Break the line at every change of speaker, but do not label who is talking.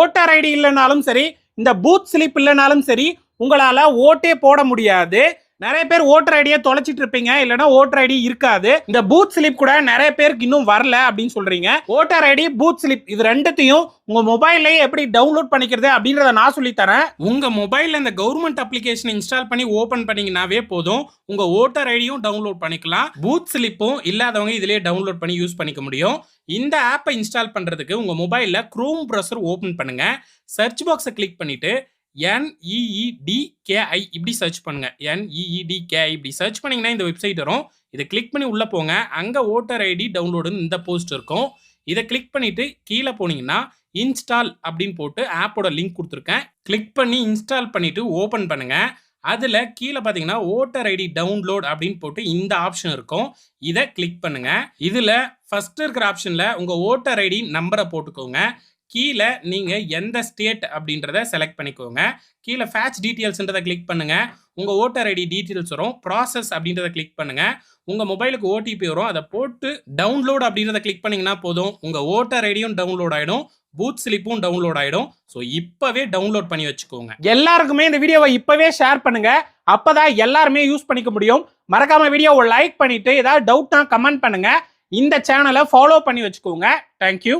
Voter ID இல்லைனாலும் சரி, இந்த பூத் ஸ்லிப் இல்லைனாலும் சரி, உங்களால ஓட்டே போட முடியாது. நிறைய பேர் ஓட்டர் ஐடியை தொலைச்சிட்டு இருப்பீங்க, இல்லைன்னா ஓட்டர் ஐடி இருக்காது. இந்த பூத் ஸ்லிப் கூட நிறைய பேருக்கு இன்னும் வரல அப்படின்னு சொல்றீங்க. ஓட்டர் ஐடி, பூத் ஸ்லிப் இது ரெண்டுத்தையும் உங்க மொபைல்லேயே எப்படி டவுன்லோட் பண்ணிக்கிறது அப்படின்றத நான் சொல்லி தரேன். உங்க மொபைல்ல இந்த கவர்மெண்ட் அப்ளிகேஷன் இன்ஸ்டால் பண்ணி ஓபன் பண்ணீங்கன்னாவே போதும், உங்க ஓட்டர் ஐடியும் டவுன்லோட் பண்ணிக்கலாம். பூத் ஸ்லிப்பும் இல்லாதவங்க இதிலே டவுன்லோட் பண்ணி யூஸ் பண்ணிக்க முடியும். இந்த ஆப்பை இன்ஸ்டால் பண்றதுக்கு உங்க மொபைல்ல குரோம் ப்ரௌசர் ஓபன் பண்ணுங்க. சர்ச் பாக்ஸை கிளிக் பண்ணிட்டு NEEDKI இப்படி சர்ச் பண்ணுங்க. NEEDKI இப்படி சர்ச் பண்ணீங்கன்னா இந்த வெப்சைட் வரும். இதை கிளிக் பண்ணி உள்ள போங்க. அங்க ஓட்டர் ஐடி டவுன்லோடுன்னு இந்த போஸ்ட் இருக்கும். இதை கிளிக் பண்ணிட்டு கீழே போனீங்கன்னா இன்ஸ்டால் அப்படின்னு போட்டு ஆப்போட லிங்க் கொடுத்துருக்கேன். கிளிக் பண்ணி இன்ஸ்டால் பண்ணிட்டு ஓபன் பண்ணுங்க. அதுல கீழே பாத்தீங்கன்னா ஓட்டர் ஐடி டவுன்லோட் அப்படின்னு போட்டு இந்த ஆப்ஷன் இருக்கும். இதை கிளிக் பண்ணுங்க. இதுல ஃபர்ஸ்ட் இருக்கிற ஆப்ஷன்ல உங்க ஓட்டர் ஐடி நம்பரை போட்டுக்கோங்க. கீழே நீங்க எந்த ஸ்டேட் அப்படின்றத செலக்ட் பண்ணிக்கோங்க. கீழே ஃபேட்ச் டீட்டெயில்ஸ்ன்றதை கிளிக் பண்ணுங்க. உங்க ஓட்டர் ஐடி டீட்டெயில்ஸ் வரும். ப்ராசஸ் அப்படின்றத கிளிக் பண்ணுங்க. உங்க மொபைலுக்கு ஓடிபி வரும். அதை போட்டு டவுன்லோட் அப்படின்றத கிளிக் பண்ணீங்கன்னா போதும், உங்க ஓட்டர் ஐடியும் டவுன்லோட் ஆயிடும், பூத் ஸ்லிப்பும் டவுன்லோட் ஆயிடும். ஸோ இப்பவே டவுன்லோட் பண்ணி வச்சுக்கோங்க. எல்லாருக்குமே இந்த வீடியோவை இப்பவே ஷேர் பண்ணுங்க. அப்பதான் எல்லாருமே யூஸ் பண்ணிக்க முடியும். மறக்காம வீடியோவை லைக் பண்ணிட்டு ஏதாவது டவுட்னா கமெண்ட் பண்ணுங்க. இந்த சேனலை ஃபாலோ பண்ணி வச்சுக்கோங்க. தேங்க்யூ.